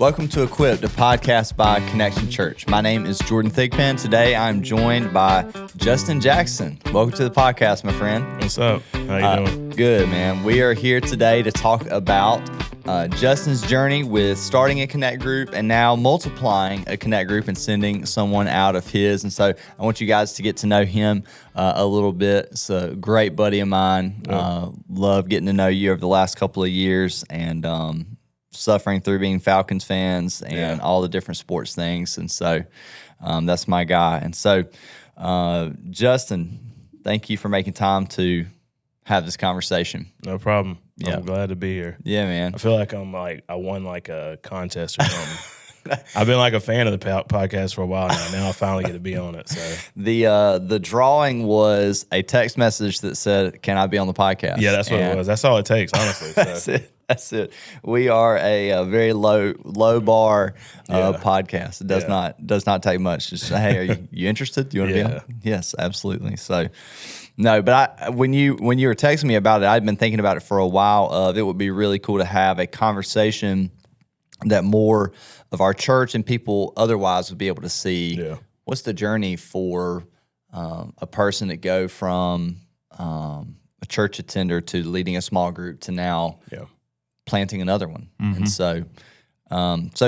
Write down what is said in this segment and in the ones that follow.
Welcome to Equipped, a podcast by Connection Church. My name is Jordan Thigpen. Today I'm joined by Justin Jackson. Welcome to the podcast, my friend. What's up? How you doing? Good, man. We are here today to talk about Justin's journey with starting a Connect group and now multiplying a Connect group and sending someone out of his. And so I want you guys to get to know him a little bit. It's a great buddy of mine. Love getting to know you over the last couple of years and suffering through being Falcons fans and all the different sports things. And so that's my guy. And so, Justin, thank you for making time to have this conversation. No problem. I'm glad to be here. Yeah, man. I feel like I won like a contest or something. I've been like a fan of the podcast for a while now. Now I finally get to be on it. So the drawing was a text message that said, "Can I be on the podcast?" Yeah, that's what it was. That's all it takes, honestly. So. That's it. We are a very low bar podcast. It does not take much. Just hey, are you interested? Do you want to be on? Yes, absolutely. So. No, but when you were texting me about it, I'd been thinking about it for a while. It would be really cool to have a conversation that more of our church and people otherwise would be able to see. What's the journey for a person to go from a church attender to leading a small group to now planting another one. And so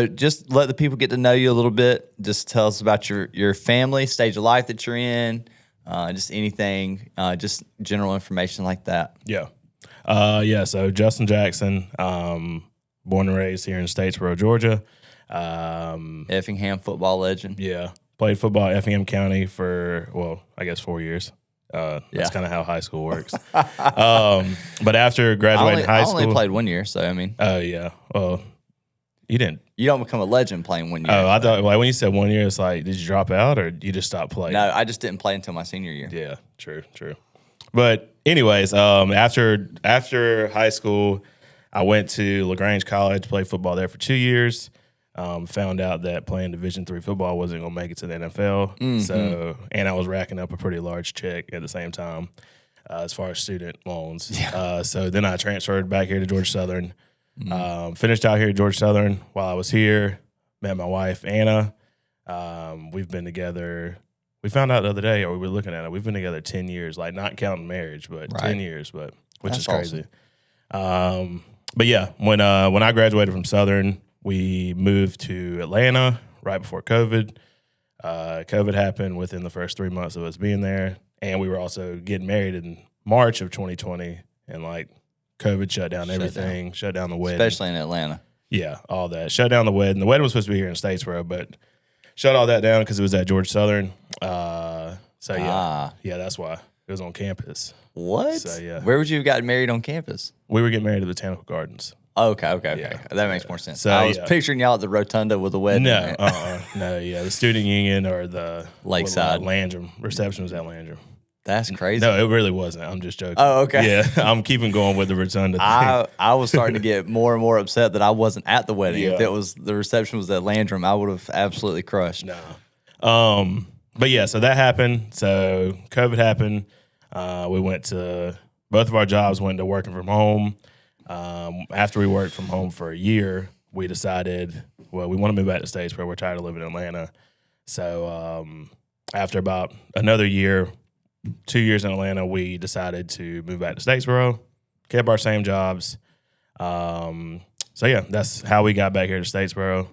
just let the people get to know you a little bit. Just tell us about your family, stage of life that you're in. Just anything, just general information like that. So Justin Jackson, born and raised here in Statesboro, Georgia. Effingham football legend. Played football at Effingham County for, I guess 4 years. That's kind of how high school works. But after graduating high school. I only played 1 year, so I mean. Oh, yeah. Well, you didn't. You don't become a legend playing 1 year. Oh, I thought when you said 1 year, it's like, did you drop out or you just stop playing? No, I just didn't play until my senior year. Yeah, true. But anyways, after high school, I went to LaGrange College, played football there for 2 years. Found out that playing Division III football wasn't going to make it to the NFL. So, and I was racking up a pretty large check at the same time as far as student loans. So then I transferred back here to Georgia Southern. Finished out here at Georgia Southern while I was here. Met my wife, Anna. We've been together. We found out the other day, or we were looking at it, we've been together 10 years, like not counting marriage, but 10 years, which That's is crazy. Awesome. But yeah, when I graduated from Southern, we moved to Atlanta right before COVID. COVID happened within the first 3 months of us being there, and we were also getting married in March of 2020, and like COVID shut down everything, shut down the wedding. Especially in Atlanta. Yeah, all that. Shut down the wedding. The wedding was supposed to be here in Statesboro, but shut all that down because it was at Georgia Southern. That's why. It was on campus. What? So, yeah. Where would you have gotten married on campus? We were getting married at Botanical Gardens. Oh, okay. Yeah. That makes more sense. So, I was picturing y'all at the rotunda with a wedding. No, the student union or the Lakeside. Landrum. Reception was at Landrum. That's crazy. No, it really wasn't. I'm just joking. Oh, okay. Yeah, I'm keeping going with the rotunda thing. I was starting to get more and more upset that I wasn't at the wedding. Yeah. If it was the reception was at Landrum, I would have absolutely crushed. No. But yeah, so that happened. So COVID happened. We went to both of our jobs, went to working from home. After we worked from home for a year, we decided, we want to move back to States where we're tired of living in Atlanta. So after about another year, 2 years in Atlanta, we decided to move back to Statesboro, kept our same jobs. So yeah, that's how we got back here to Statesboro.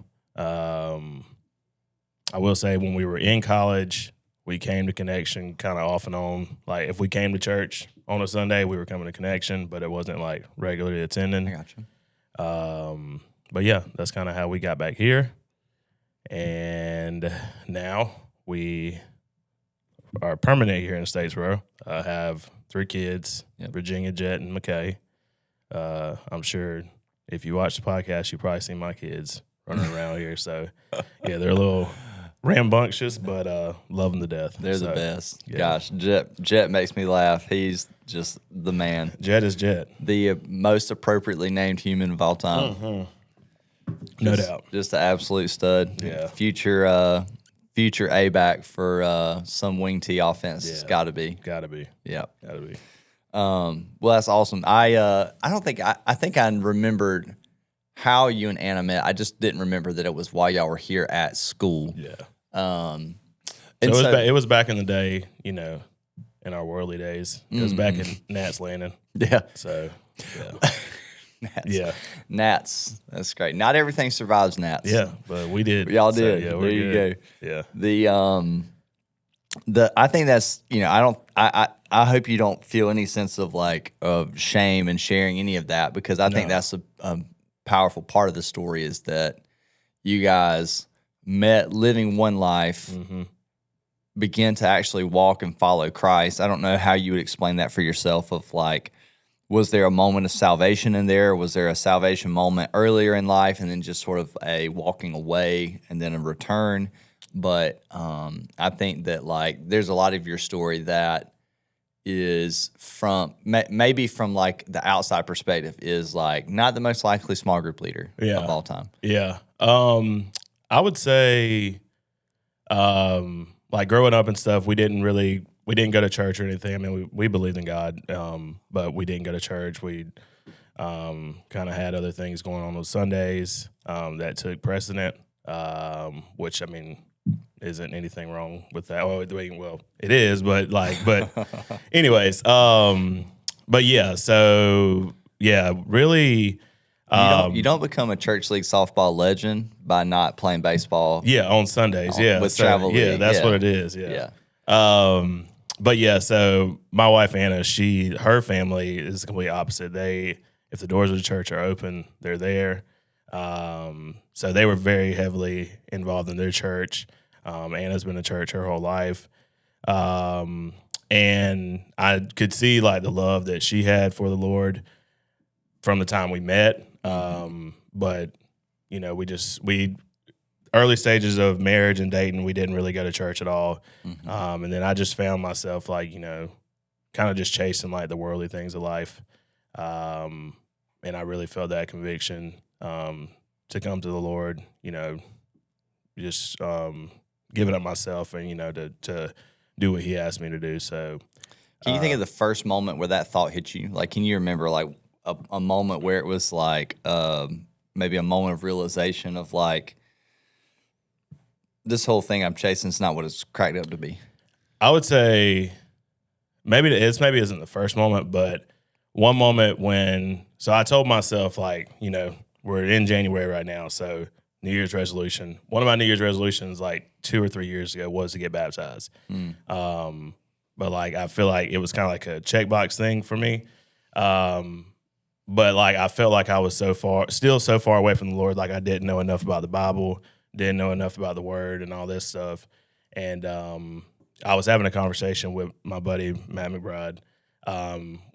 I will say when we were in college, we came to Connection kind of off and on. Like if we came to church on a Sunday, we were coming to Connection, but it wasn't like regularly attending. I got you. But yeah, that's kind of how we got back here. And now we are permanent here in Statesboro. I have 3 kids, Virginia, Jet, and McKay. I'm sure if you watch the podcast, you probably see my kids running around here. So yeah, they're a little rambunctious, but love them to death. They're the best. Yeah. Gosh, Jet makes me laugh. He's just the man. Jet is Jet. The most appropriately named human of all time. No doubt. Just an absolute stud. Yeah. Future A-back for some wing T offense. It's got to be. Got to be. Yeah. Got to be. Well, that's awesome. I think I remembered how you and Anna met. I just didn't remember that it was while y'all were here at school. Yeah. So it was back in the day, you know, in our worldly days. It was back in Nats Landing. Yeah. So, yeah. Nats. That's great. Not everything survives Nats. Yeah, but we did. Y'all did. Yeah, there you go. Yeah. I think that's, you know, I hope you don't feel any sense of like of shame in sharing any of that, because I think that's a powerful part of the story, is that you guys met living one life, begin to actually walk and follow Christ. I don't know how you would explain that for yourself, of like, was there a moment of salvation in there? Was there a salvation moment earlier in life and then just sort of a walking away and then a return? But I think that like there's a lot of your story that is from maybe from like the outside perspective is like not the most likely small group leader of all time. Yeah. I would say like growing up and stuff, we didn't go to church or anything. I mean, we believed in God, but we didn't go to church. We kind of had other things going on Sundays that took precedent, which, I mean, isn't anything wrong with that. Well, it is, but anyways, but yeah, so yeah, really. You don't become a church league softball legend by not playing baseball. Yeah, on Sundays. With travel league. Yeah, that's what it is. Yeah. But yeah, so my wife Anna, her family is the complete opposite. If the doors of the church are open, they're there. So they were very heavily involved in their church. Anna's been in church her whole life. And I could see like the love that she had for the Lord from the time we met. But you know, we early stages of marriage and dating, we didn't really go to church at all. And then I just found myself like, you know, kind of just chasing like the worldly things of life. And I really felt that conviction, to come to the Lord, you know, just, giving up myself and, you know, to do what he asked me to do. So can you think of the first moment where that thought hit you? Like, can you remember like a moment where it was like, maybe a moment of realization of like, this whole thing I'm chasing is not what it's cracked up to be? I would say maybe isn't the first moment, but one moment so I told myself like, you know, we're in January right now. So New Year's resolution, one of my New Year's resolutions like 2 or 3 years ago was to get baptized. But like, I feel like it was kind of like a checkbox thing for me. But like, I felt like I was still so far away from the Lord. Like I didn't know enough about the Bible, didn't know enough about the word and all this stuff. And I was having a conversation with my buddy, Matt McBride.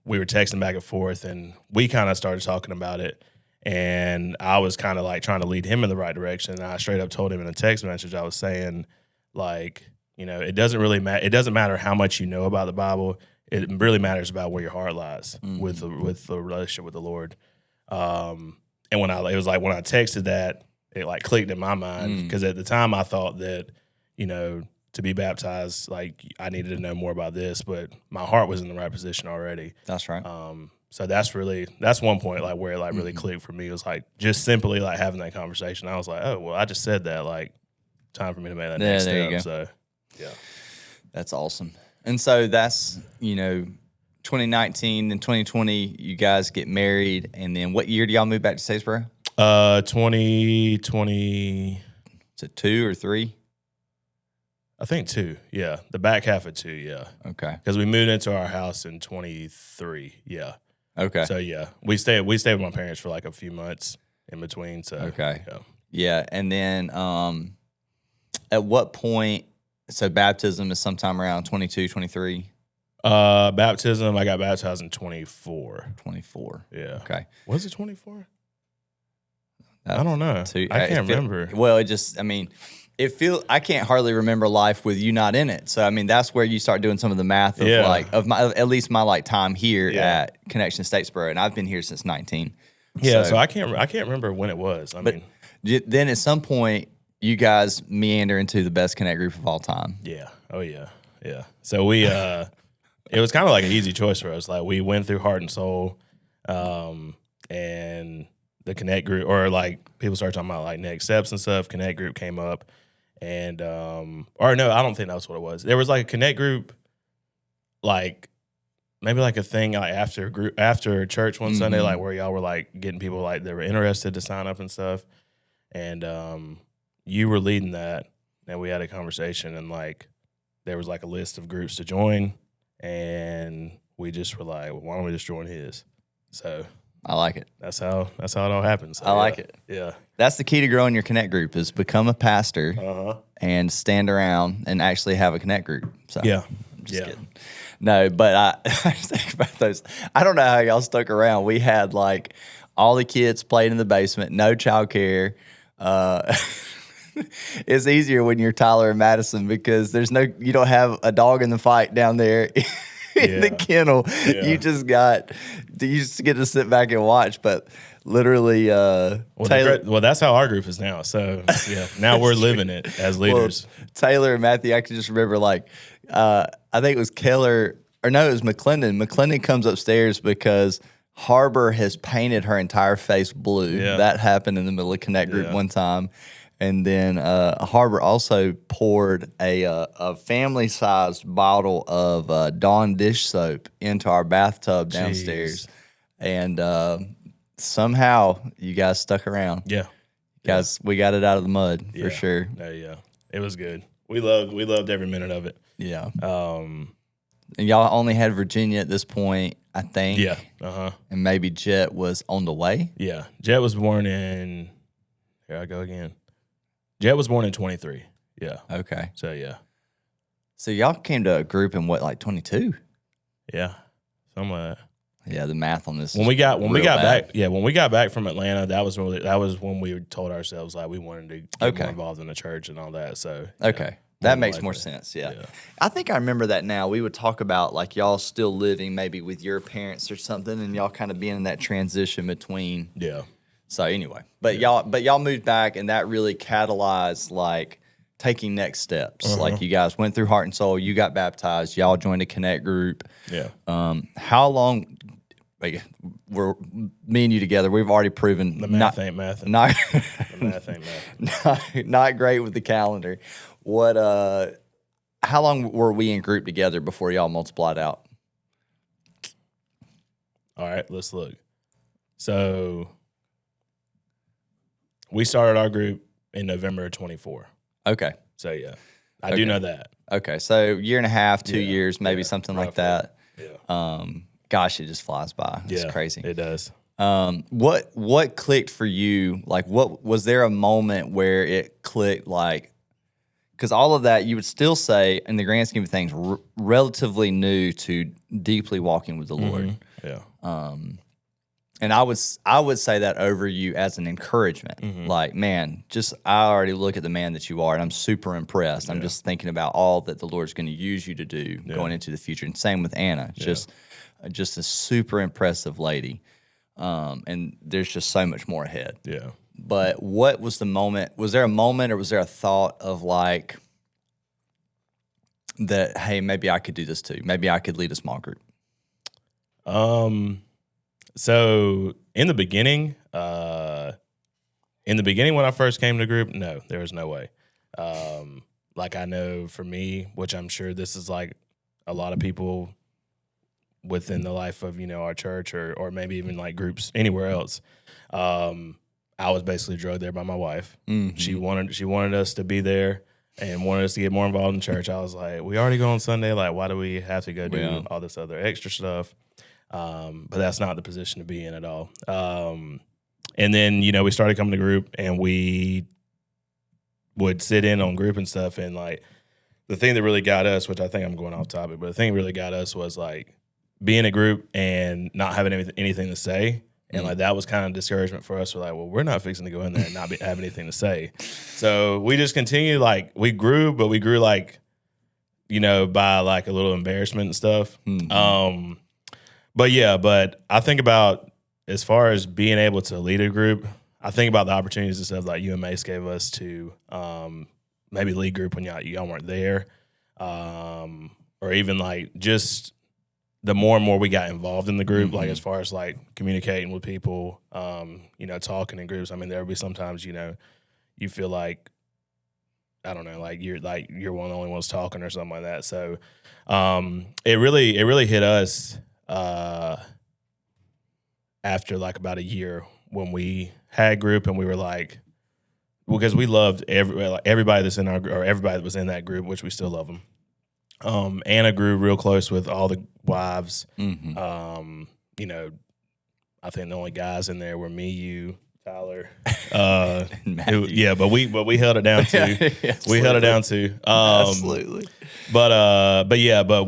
We were texting back and forth and we kind of started talking about it. And I was kind of like trying to lead him in the right direction. And I straight up told him in a text message, I was saying like, you know, it doesn't really matter. It doesn't matter how much you know about the Bible. It really matters about where your heart lies with the relationship with the Lord. And it was like when I texted that, it like clicked in my mind, because at the time I thought that, you know, to be baptized, like I needed to know more about this, but my heart was in the right position already. That's right. So that's one point like where it like really clicked for me. It was like just simply like having that conversation. I was like, oh well, I just said that, like time for me to make that next step. You go. So yeah, that's awesome. And so that's, you know, 2019 and 2020, you guys get married, and then what year do y'all move back to Statesboro? 2020. Is it 2 or 3? I think 2. Yeah, the back half of 2. Yeah. Okay. Because we moved into our house in 23. Yeah. Okay. So yeah, we stayed with my parents for like a few months in between. So okay. Yeah, and then at what point? So baptism is sometime around 22, 23? Baptism, I got baptized in 24. 24. Yeah. Okay. Was it 24? I don't know. I can't remember. Well, I can't hardly remember life with you not in it. So, I mean, that's where you start doing some of the math of at least my like time here at Connection Statesboro, and I've been here since 19. Yeah. So I can't remember when it was. Then at some point, you guys meander into the best Connect group of all time. Yeah. Oh yeah. Yeah. So we, it was kind of like an easy choice for us. Like we went through Heart and Soul, and the Connect group, or like people started talking about like next steps and stuff. Connect group came up, and or no, I don't think that's what it was. There was like a Connect group, like maybe like a thing like after church one Sunday, like where y'all were like getting people like they were interested to sign up and stuff, and you were leading that, and we had a conversation, and like there was like a list of groups to join, and we just were like, well, why don't we just join his? So. I like it. That's how it all happens. So, I like it. Yeah. That's the key to growing your Connect group is become a pastor and stand around and actually have a Connect group. So yeah. Just kidding. No, but I think about those. I don't know how y'all stuck around. We had like all the kids played in the basement, no childcare. It's easier when you're Tyler and Madison because you don't have a dog in the fight down there. In the kennel, you just get to sit back and watch. But literally, Taylor. Well, that's how our group is now. So yeah, now we're living it as leaders. Well, Taylor and Matthew, I can just remember like I think it was Keller or no, it was McClendon. McClendon comes upstairs because Harbor has painted her entire face blue. Yeah. That happened in the middle of Connect group one time. And then Harbor also poured a family-sized bottle of Dawn dish soap into our bathtub downstairs. Jeez. And somehow you guys stuck around. Yeah. Guys, we got it out of the mud for sure. Yeah. It was good. We loved every minute of it. Yeah. And y'all only had Virginia at this point, I think. Yeah. And maybe Jet was on the way. Yeah. Jet was born in – here I go again. Jet was born in 23. Yeah. Okay. So, yeah. So, y'all came to a group in what, like 22? Yeah. Somewhat. Yeah, the math on this when we got back from Atlanta, that was when we told ourselves like we wanted to get more involved in the church and all that. So that makes more sense. Yeah. I think I remember that now. We would talk about like y'all still living maybe with your parents or something, and y'all kind of being in that transition between. Yeah. So anyway, but y'all moved back, and that really catalyzed like taking next steps. Like you guys went through Heart and Soul, you got baptized, y'all joined a Connect group. Yeah. How long? Like, we're me and you together. We've already proven the math ain't math. The math ain't math. Not great with the calendar. What? How long were we in group together before y'all multiplied out? All right, let's look. So we started our group in November of 24. Okay. So yeah, I do know that. Okay, so year and a half, 2 years, maybe something roughly. Like that. Yeah. Gosh, it just flies by. It's crazy. It does. What clicked for you? Like, what was there a moment where it clicked? Like, because all of that, you would still say, in the grand scheme of things, relatively new to deeply walking with the Lord. Yeah. And I would say that over you as an encouragement. Like, man, I already look at the man that you are, and I'm super impressed. I'm just thinking about all that the Lord's going to use you to do going into the future. And same with Anna, just a super impressive lady. And there's just so much more ahead. Yeah. But what was the moment? Was there a moment or was there a thought of like that, hey, maybe I could do this too. Maybe I could lead a small group. So in the beginning when I first came to the group, no, there was no way. Like I know for me, which I'm sure this is like a lot of people within the life of, our church or maybe even like groups anywhere else. I was basically drugged there by my wife. Mm-hmm. She wanted us to be there and wanted us to get more involved in church. I was like, we already go on Sunday. Like, why do we have to go do all this other extra stuff? But that's not the position to be in at all. And then, we started coming to group and we would sit in on group and stuff. And like the thing that really got us, which I think I'm going off topic, but the thing that really got us was like being a group and not having anything to say. And like that was kind of discouragement for us. We're like, well, we're not fixing to go in there and not have anything to say. So we just continued, like we grew, but we grew like, by like a little embarrassment and stuff. Mm-hmm. But I think about as far as being able to lead a group, I think about the opportunities and stuff like you and Mace gave us to maybe lead group when y'all weren't there, or even like just the more and more we got involved in the group, like as far as like communicating with people, talking in groups. I mean, there would be sometimes, you feel like, I don't know, like you're one of the only ones talking or something like that. So it really hit us after like about a year when we had a group and we were like, because we loved everybody that's in everybody that was in that group, which we still love them. Anna grew real close with all the wives. Mm-hmm. I think the only guys in there were me, you, Tyler, but we held it down too. We held it down too. Absolutely. But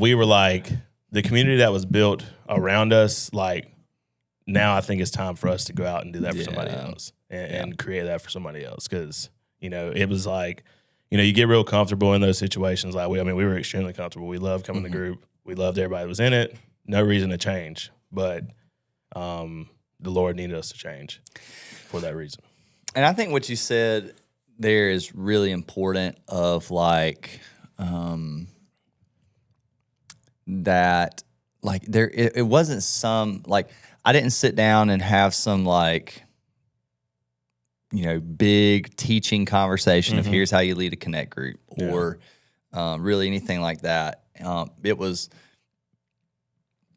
we were like the community that was built around us. Like now, I think it's time for us to go out and do that for somebody else and create that for somebody else. Because it was like you get real comfortable in those situations. Like we were extremely comfortable. We loved coming to group. We loved everybody that was in it. No reason to change, but the Lord needed us to change for that reason. And I think what you said there is really important of like that like there it wasn't some like I didn't sit down and have some like big teaching conversation of here's how you lead a connect group or really anything like that. It was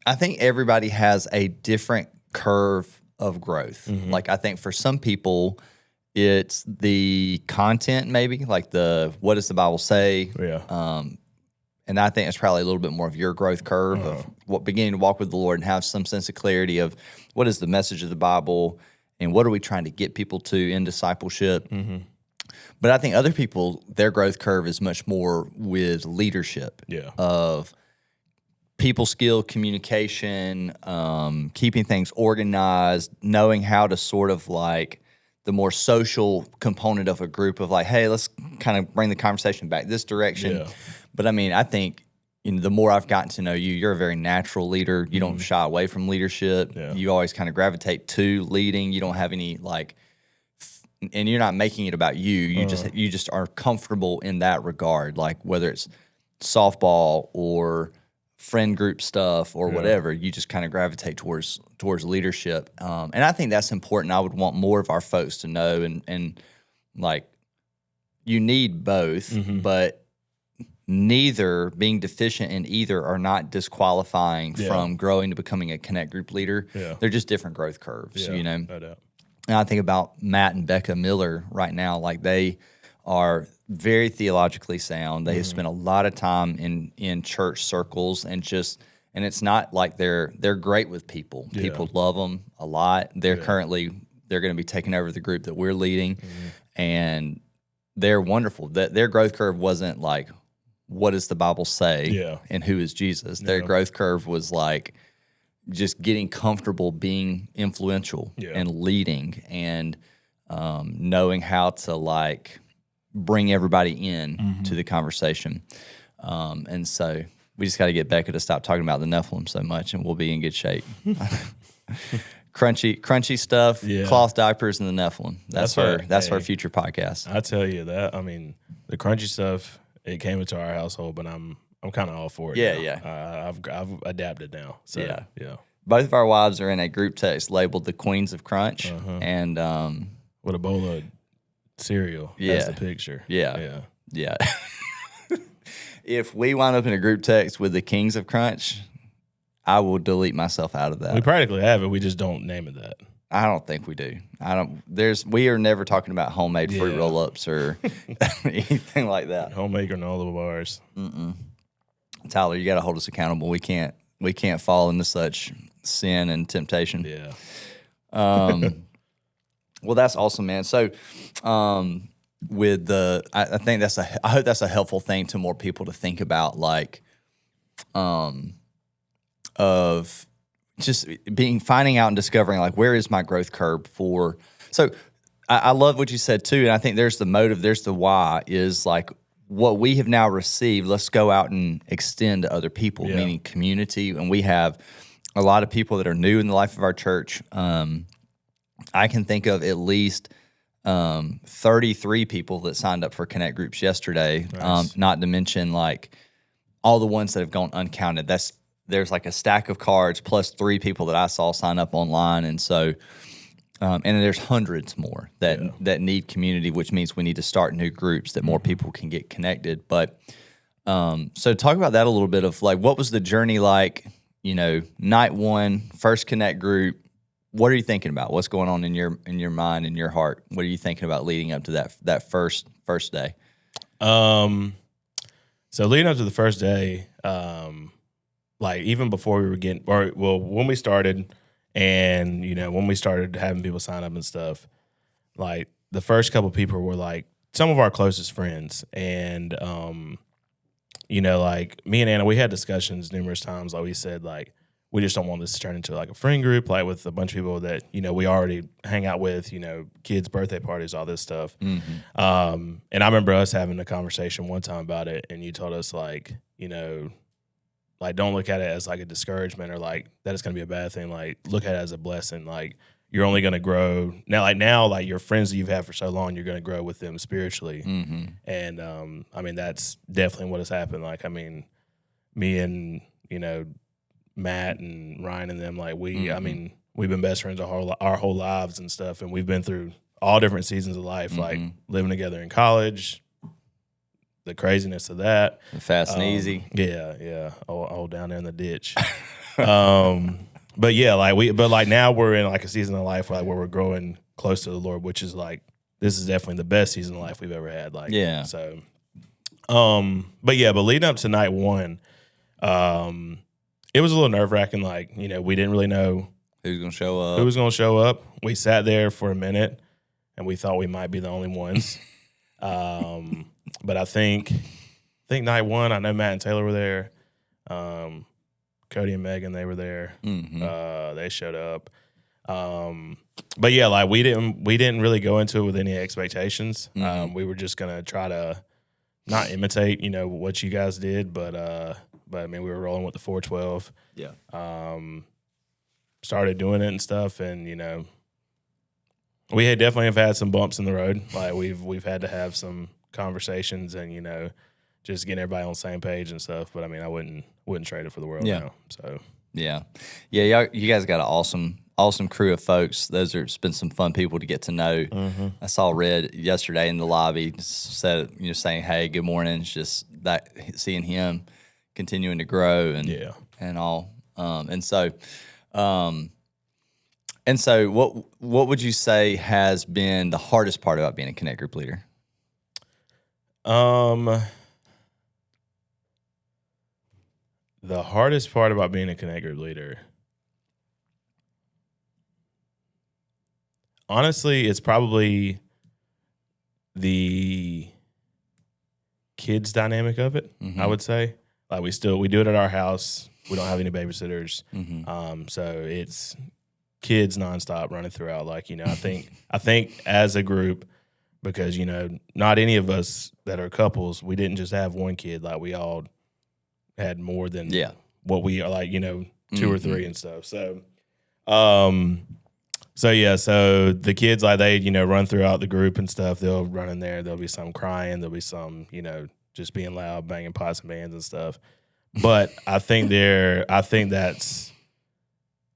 I think everybody has a different curve of growth. Like I think for some people it's the content maybe, like the what does the Bible say? Yeah. And I think it's probably a little bit more of your growth curve of beginning to walk with the Lord and have some sense of clarity of what is the message of the Bible and what are we trying to get people to in discipleship. But I think other people, their growth curve is much more with leadership of people skill, communication, keeping things organized, knowing how to sort of like the more social component of a group of like, hey, let's kind of bring the conversation back this direction. Yeah. But I mean, I think the more I've gotten to know you, you're a very natural leader. You don't shy away from leadership. Yeah. You always kind of gravitate to leading. You don't have any like, and you're not making it about you. You just are comfortable in that regard. Like whether it's softball or friend group stuff or whatever, you just kind of gravitate towards leadership. And I think that's important. I would want more of our folks to know and like you need both, but neither being deficient in either are not disqualifying from growing to becoming a connect group leader. Yeah. They're just different growth curves, No doubt. And I think about Matt and Becca Miller right now, like they are very theologically sound. They have spent a lot of time in church circles and it's not like they're great with people. Yeah. People love them a lot. They're going to be taking over the group that we're leading, and they're wonderful. Their growth curve wasn't like, what does the Bible say and who is Jesus? Their growth curve was like just getting comfortable being influential and leading and knowing how to like bring everybody in to the conversation. And so we just got to get Becca to stop talking about the Nephilim so much and we'll be in good shape. Crunchy stuff, cloth diapers, and the Nephilim. That's our future podcast. I tell you that. I mean, the crunchy stuff, it came into our household, but I'm kind of all for it. Yeah. I've adapted now. So yeah. Both of our wives are in a group text labeled the Queens of Crunch, and with a bowl of cereal. That's the picture. Yeah. If we wind up in a group text with the Kings of Crunch, I will delete myself out of that. We practically have it. We just don't name it that. I don't think we do. We are never talking about homemade fruit roll-ups or anything like that. Homemade granola bars. Tyler, you got to hold us accountable. We can't fall into such sin and temptation. Yeah. Well, that's awesome, man. So, with I think I hope that's a helpful thing to more people to think about, like, of just finding out and discovering, like, where is my growth curve for. So I love what you said too. And I think there's the motive, there's the why is like what we have now received. Let's go out and extend to other people, meaning community. And we have a lot of people that are new in the life of our church. I can think of at least 33 people that signed up for Connect groups yesterday. Nice. Not to mention like all the ones that have gone uncounted. That's there's like a stack of cards plus 3 people that I saw sign up online, and so and there's hundreds more that need community, which means we need to start new groups that more people can get connected. But so talk about that a little bit of like, what was the journey like? Night one, first connect group. What are you thinking about? What's going on in your mind, in your heart? What are you thinking about leading up to that first day? So leading up to the first day, like even before we were when we started, and when we started having people sign up and stuff, like the first couple people were like some of our closest friends, and like me and Anna, we had discussions numerous times. Like we said, like we just don't want this to turn into like a friend group, like with a bunch of people that we already hang out with, kids' birthday parties, all this stuff. Mm-hmm. And I remember us having a conversation one time about it, and you told us like, like don't look at it as like a discouragement or like that it's going to be a bad thing. Like look at it as a blessing. Like you're only going to grow now. Like your friends that you've had for so long, you're going to grow with them spiritually. Mm-hmm. And I mean that's definitely what has happened. Like I mean, me and Matt and Ryan and them, like I mean, we've been best friends our whole lives and stuff, and we've been through all different seasons of life, like living together in college, the craziness of that, fast and easy, all down there in the ditch. But yeah, like now we're in like a season of life where we're growing close to the Lord, which is like this is definitely the best season of life we've ever had. Like so, but leading up to night one, it was a little nerve-wracking. Like, we didn't really know who was going to show up. We sat there for a minute, and we thought we might be the only ones. But I think night one, I know Matt and Taylor were there. Cody and Megan, they were there. Mm-hmm. They showed up. But yeah, like we didn't really go into it with any expectations. Mm-hmm. We were just gonna try to not imitate, what you guys did, but I mean, we were rolling with the 412. Yeah. Started doing it and stuff, and we definitely have had some bumps in the road. Like we've had to have some conversations, and just getting everybody on the same page and stuff. But I mean, I wouldn't trade it for the world now. So yeah. You guys got an awesome crew of folks. Those are been some fun people to get to know. Mm-hmm. I saw Red yesterday in the lobby, said saying hey, good morning. It's just that seeing him continuing to grow and all. And so what would you say has been the hardest part about being a Connect Group leader? The hardest part about being a Connect Group leader, honestly, it's probably the kids dynamic of it. Mm-hmm. I would say. Like we do it at our house. We don't have any babysitters, so it's kids nonstop running throughout. Like I think as a group, because not any of us that are couples, we didn't just have one kid. Like we all had more than what we are. Like 2 or 3 and stuff. So, so the kids like they run throughout the group and stuff. They'll run in there. There'll be some crying. There'll be some just being loud, banging pots and pans and stuff. But I think that's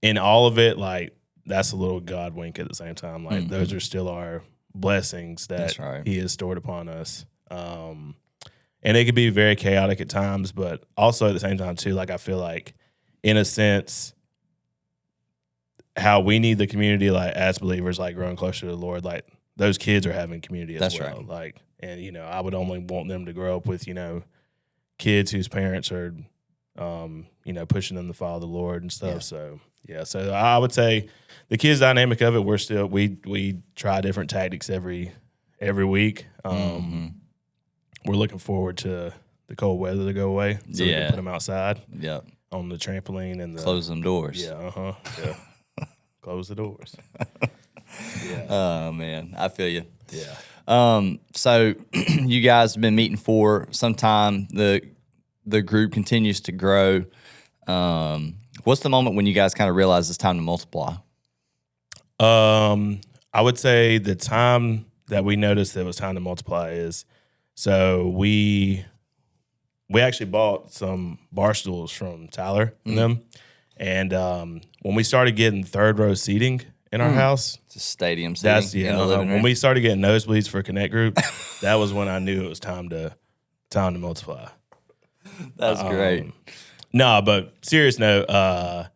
in all of it, like that's a little God wink at the same time. Like those are still our blessings that He has stored upon us. And it can be very chaotic at times, but also at the same time too, like I feel like in a sense, how we need the community, like as believers, like growing closer to the Lord, like those kids are having community as well. Right. Like, and I would only want them to grow up with kids whose parents are pushing them to follow the Lord and stuff. Yeah. So I would say the kids dynamic of it, we try different tactics every week. We're looking forward to the cold weather to go away, so we can put them outside. Yeah. On the trampoline and close them doors. Yeah. Yeah. Close the doors. Yeah. Oh man, I feel you. Yeah. So you guys have been meeting for some time. The group continues to grow. What's the moment when you guys kind of realize it's time to multiply? I would say the time that we noticed that it was time to multiply is, so we we actually bought some bar stools from Tyler and them. And when we started getting third row seating in our house, it's a stadium seating in the living room. When we started getting nosebleeds for Connect Group, that was when I knew it was time to multiply. That's great. No, but serious note, I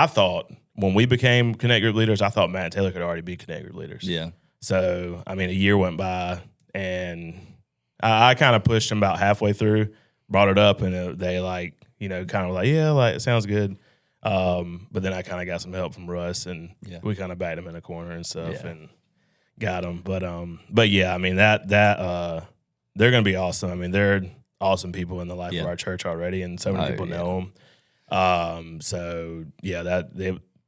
thought when we became Connect Group leaders, I thought Matt and Taylor could already be Connect Group leaders. Yeah. So, a year went by, and I kind of pushed them about halfway through, brought it up, and they kind of like, yeah, like it sounds good. But then I kind of got some help from Russ, and we kind of backed him in a corner and stuff, and got them. But yeah, that they're gonna be awesome. They're awesome people in the life of our church already, and so many people know them. So yeah,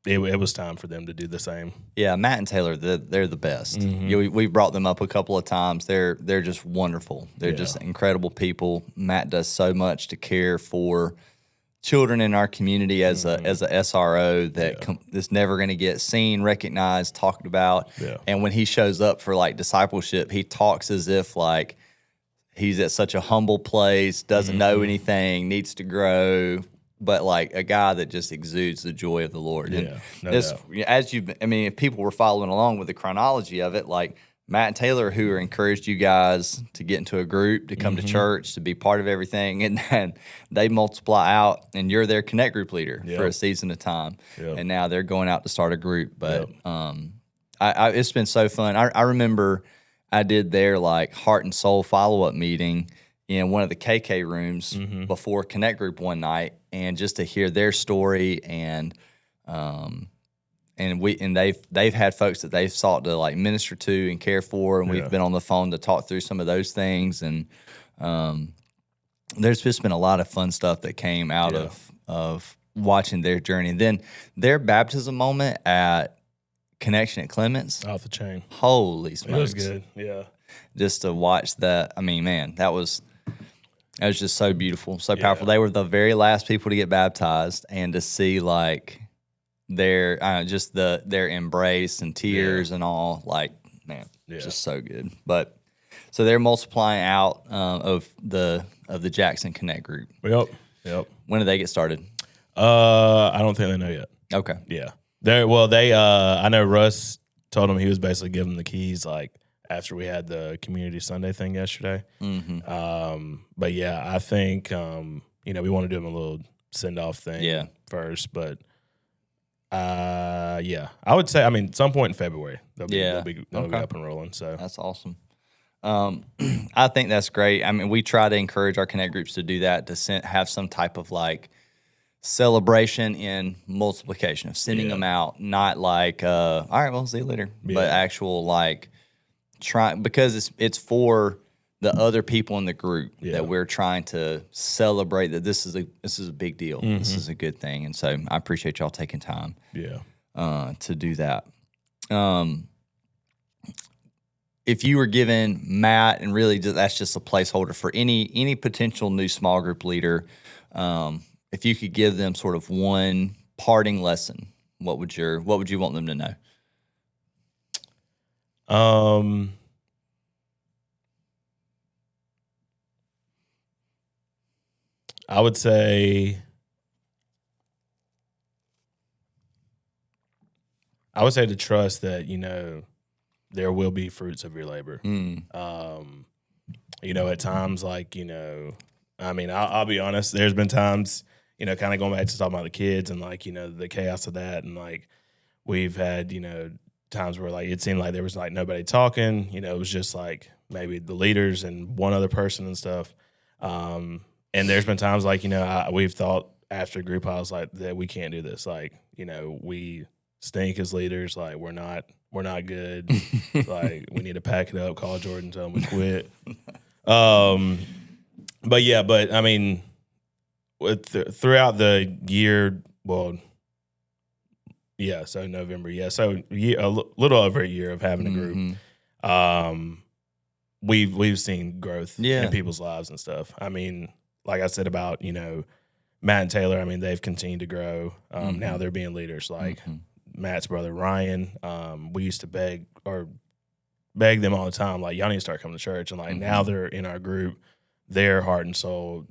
it was time for them to do the same. Yeah, Matt and Taylor, they're the best. We've brought them up a couple of times. They're just wonderful. They're just incredible people. Matt does so much to care for children in our community as a SRO that is never going to get seen, recognized, talked about. Yeah. And when he shows up for like discipleship, he talks as if like he's at such a humble place, doesn't know anything, needs to grow. But like a guy that just exudes the joy of the Lord. Yeah, if people were following along with the chronology of it, like Matt and Taylor, who encouraged you guys to get into a group, to come to church, to be part of everything, and then they multiply out, and you're their Connect Group leader for a season of time, and now they're going out to start a group. But it's been so fun. I remember I did their like heart and soul follow-up meeting in one of the KK rooms before Connect Group one night, and just to hear their story and they've had folks that they've sought to like minister to and care for, and we've been on the phone to talk through some of those things, and there's just been a lot of fun stuff that came out of watching their journey. And then their baptism moment at Connection at Clements, off the chain. Holy smokes. It was good. Yeah. Just to watch that, man, that was just so beautiful, so powerful. They were the very last people to get baptized, and to see like their their embrace and tears and all, like, man, just so good. But so they're multiplying out of the Jackson Connect Group. Yep. When did they get started? I don't think they know yet. Okay. Yeah. They I know Russ told them he was basically giving them the keys like after we had the community Sunday thing yesterday. But yeah, I think we want to do them a little send off thing first, but I would say some point in February they'll be up and rolling. So that's awesome. I think that's great. We try to encourage our Connect groups to do that, to have some type of like celebration in multiplication of sending them out, not like all right, well, see you later, but actual like because it's for the other people in the group that we're trying to celebrate that this is a big deal. This is a good thing, and so I appreciate y'all taking time to do that. If you were given Matt, and really that's just a placeholder for any potential new small group leader, if you could give them sort of one parting lesson, what would you want them to know? I would say to trust that, there will be fruits of your labor. At times, like, I'll be honest, there's been times, kind of going back to talking about the kids and like, the chaos of that. And like, we've had, times where like, it seemed like there was like nobody talking, it was just like maybe the leaders and one other person and stuff. And there's been times like, we've thought after group, I was like, that we can't do this. Like, we stink as leaders. Like, we're not good. Like, we need to pack it up, call Jordan, tell him we quit. Throughout the year, so November, so a little over a year of having a group, we've seen growth in people's lives and stuff. Like I said about, Matt and Taylor, they've continued to grow. Now they're being leaders. Like Matt's brother, Ryan, we used to beg them all the time, like, y'all need to start coming to church. And like now they're in our group their heart and soul.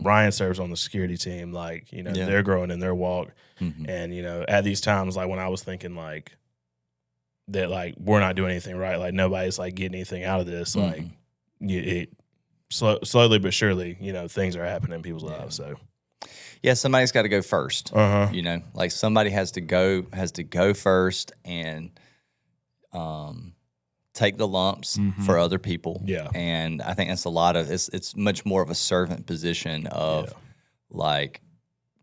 Ryan serves on the security team. Like, they're growing in their walk. And, at these times, like when I was thinking like that, like we're not doing anything right. Like nobody's like getting anything out of this. Like slowly but surely, things are happening in people's lives. So. Yeah, somebody's got to go first. Like somebody has to go first and take the lumps for other people. Yeah. And I think that's a lot of it's much more of a servant position of like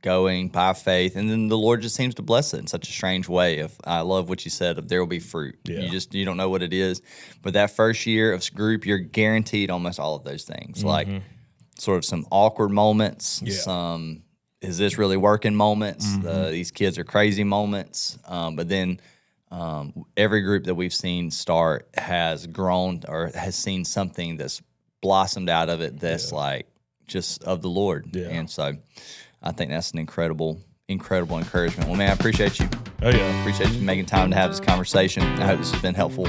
going by faith, and then the Lord just seems to bless it in such a strange way. I love what you said of there will be fruit. Yeah. You don't know what it is, but that first year of group, you're guaranteed almost all of those things. Like sort of some awkward moments, some is this really working moments, these kids are crazy moments, but then every group that we've seen start has grown or has seen something that's blossomed out of it that's like just of the Lord. Yeah. And so I think that's an incredible encouragement. Well, man, I appreciate you. Oh, yeah. Appreciate you making time to have this conversation. I hope this has been helpful